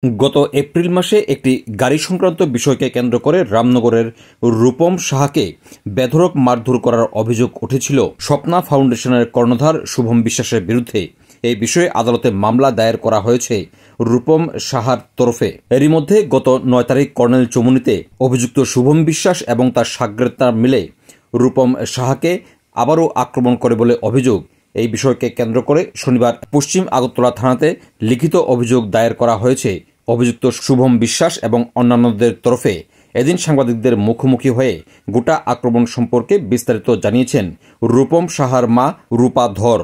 গত এপ্রিল মাসে একটি গাড়ি সংক্রান্ত বিষয়কে কেন্দ্র করে রামনগরের রূপম সাহাকে বেধড়ক মারধর করার অভিযোগ উঠেছিল স্বপ্না ফাউন্ডেশনের কর্ণধার শুভম বিশ্বাসের বিরুদ্ধে। এই বিষয়ে আদালতে মামলা দায়ের করা হয়েছে রূপম সাহার তরফে। এরই মধ্যে গত 9 তারিখ কর্নেল চমুনিতে অভিযুক্ত শুভম বিশ্বাস এবং তার সাগরেদরা মিলে রূপম সাহাকে আবারও আক্রমণ করে বলে অভিযোগ। এই বিষয়কে কেন্দ্র করে শনিবার পশ্চিম আগরতলা থানাতে লিখিত অভিযোগ দায়ের করা হয়েছে অভিযুক্ত শুভম বিশ্বাস এবং অন্যান্যদের তরফে। এদিন সাংবাদিকদের মুখোমুখি হয়ে গোটা আক্রমণ সম্পর্কে বিস্তারিত জানিয়েছেন রূপম সাহার মা রূপা ধর।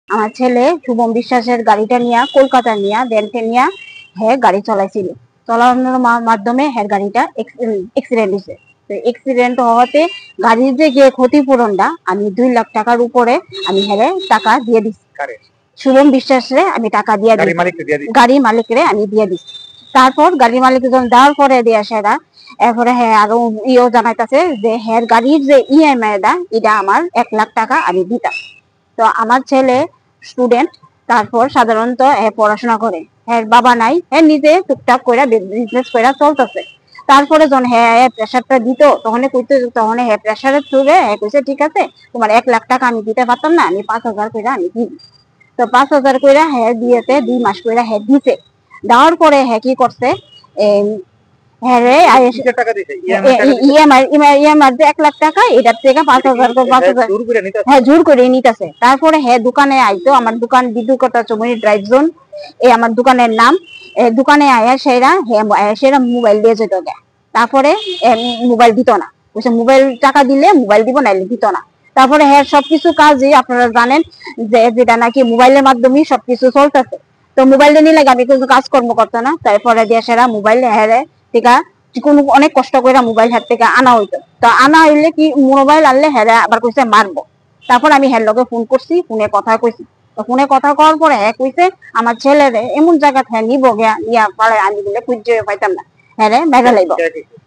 আমার ছেলে শুভম বিশ্বাসের গাড়িটা নিয়ে কলকাতা নিয়ে ভ্যানকে নিয়ে গাড়ি চালাইছিল। চালানোর মাধ্যমে গাড়িটা অ্যাক্সিডেন্ট হয়েছে। অ্যাক্সিডেন্ট হওয়াতে গাড়ির যে ক্ষতিপূরণটা আমি 2 লাখ টাকার উপরে আমি টাকা দিয়ে দিচ্ছি। শুভম বিশ্বাসে আমি টাকা দিয়ে দিই, গাড়ি মালিকরে আমি দিয়ে দিচ্ছি। তারপর গাড়ি মালিক যখন দেওয়ার পরে দিয়ে সেটা এরপরে আরো জানাইতেছে যে গাড়ির যে ইএমআইটা এটা আমার 1 লাখ টাকা আমি দিতাম। তো আমার ছেলে স্টুডেন্ট, তারপর সাধারণত পড়াশোনা করে, বাবা নাই, নিজে টুকটাক করে বিজনেস করে চলতেছে। তারপরে যখন প্রেশারটা দিত তখন প্রেশারের থ্রুবে কইছে ঠিক আছে তোমার 1 লাখ টাকা আমি দিতে পারতাম না, আমি 5,000 করে আমি দিই। তো 5,000 করে দিয়েতে 2 মাস করে দিতে। দেওয়ার পরে কি করছে জোর করে নিতেছে। তারপরে দোকানে আইতো, আমার দোকান বিদ্যুৎকতা চমুনি ড্রাইভ জোন, আমার দোকানের নাম। দোকানে আয়া সেরা মোবাইল দিয়ে যেত। তারপরে মোবাইল দিত না, বলছে মোবাইল টাকা দিলে মোবাইল দিব, নাইলে দিত না। তারপরে সবকিছু কাজই আপনারা জানেন যে যেটা নাকি মোবাইলের মাধ্যমে সবকিছু চলতেছে। তো মোবাইল নিলে আমি কিছু কাজকর্ম করতো না। তারপরে দিয়ে সেরা মোবাইল টিকা কোনো অনেক কষ্ট করে মোবাইল থেকে আনা হইতো। তো আনা হইলে কি মোবাইল আনলে আবার কইছে মারবো। তারপর আমি লগে ফোন করছি, ফোনে কথা কইছি। ফোনে কথা কওয়ার পরে কইছে আমার ছেলেরে এমন জায়গা নিবো ইয়া পারে আমি বলে খুঁজে পাইতাম না, মেঘা লাইব।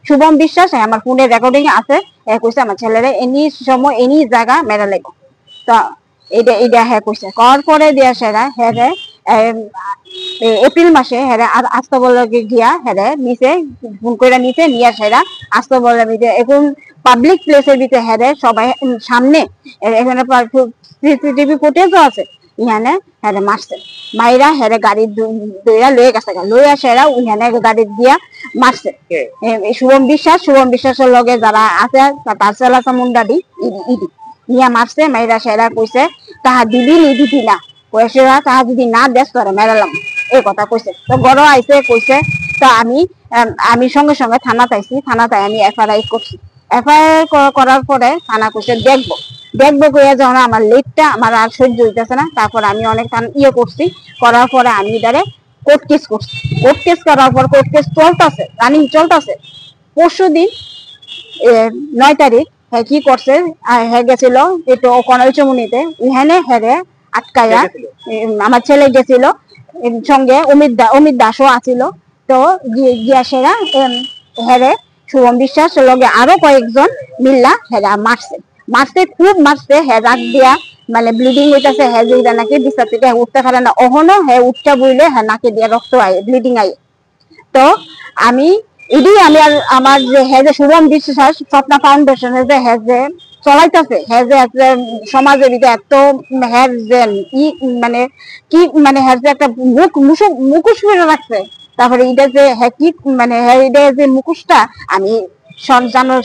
শুভম বিশ্বাস আমার ফোনে রেকর্ডিং আছে, কইছে আমার ছেলেরে এনি সময় এনি জায়গা মেরা লাইব। তো এটা কইছে। করার পরে দিয়া সেরা এপ্রিল মাসে আস্তবলকে গিয়া নিচে ফোন করে নিচে নিয়ে আস্তবলের ভিতরে এখন পাবলিক প্লেসের ভিতরে সবাই সামনে এখানে সিসিটিভি ফুটেজও আছে। ইহানে মারছে, মাইরা গাড়ি দইরা লয়ে গেছে, লইয়া ইহানে গাড়ি দিয়া মারছে। শুভম বিশ্বাসের লগে যারা আছে তার চেলা চামুন্ডাদি ইদি নিয়া মারছে। মাইরা কইছে তাহা দিবি দিবি না, কইছে তাহা যদি না দেশ তোরে মেরালাম, এই কথা কইছে। তো গড় আইছে কইছে। তো আমি সঙ্গে সঙ্গে থানাতে আইছি, থানাতে আমি এফআইআর করছি। এফআইআর করার পরে থানা কইছে দেখবো কইয়া যখন আমার লেটটা আমার আর সহ্য হইতেছে না, তারপর আমি অনেক করছি। করার পরে আমি এটারে কোর্ট কেস করছি। কোর্ট কেস করার পর কোর্ট কেস চলতেছে, রানিং চলতেছে। পরশুদিন 9 তারিখ কি করছে, গেছিল একটু কর্নেল চমুনিতে, ইহানে আটকায়া আমার ছেলে গেছিল, সঙ্গে অমিত দাসও আছিল। তো গিয়া শুভম বিশ্বাস লগে আরো কয়েকজন মিল্লা মারছে, খুব মারছে। রাত দিয়া মানে ব্লিডিং হইতেছে, যেটা নাকি বিস্তার থেকে উঠতে পারে না, অহনো উঠতে বইলে নাকে দিয়ে রক্ত আয়, ব্লিডিং আয়। তো আমি আমার যে শুভম বিশ্বাস স্বপ্না ফাউন্ডেশনের যে চলাইতেছে, সমাজের এত মানে কি মানে একটা মুখোশ করে রাখছে। তারপরে এটা যে কি মানে এটা যে মুখোশটা আমি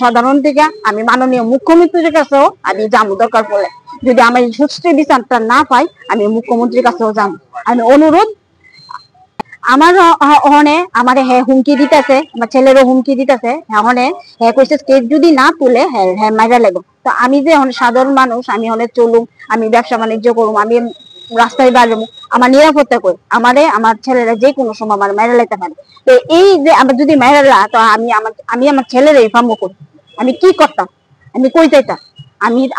সাধারণ থেকে আমি মাননীয় মুখ্যমন্ত্রীর কাছেও আমি যাবো, দরকার পড়লে যদি আমি সুষ্ঠু বিচারটা না পাই আমি মুখ্যমন্ত্রীর কাছেও যাবো। আমি অনুরোধ, আমার আমার হুমকি দিতেছে, আমার ছেলেরও হুমকি দিতেছে। কইছে কেস যদি না তুলে মাইরা লাগবে। তো আমি যে সাধারণ মানুষ, আমি চলুম, আমি ব্যবসা বাণিজ্য করুম, আমি রাস্তায় বাড়বো, আমার নিরাপত্তা করি, আমার ছেলেরা যে কোনো সময় আমার মাইরা লাইতে পারে। তো এই যে আমার যদি মাইরা লা, তো আমি আমার ছেলের এই ফার্ম করি, আমি কি করতাম, আমি কই যাইতাম?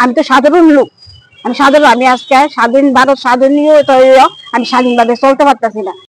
আমি তো সাধারণ লোক, আমি আজকে স্বাধীন ভারত স্বাধীন আমি স্বাধীনভাবে চলতে পারতেছি না।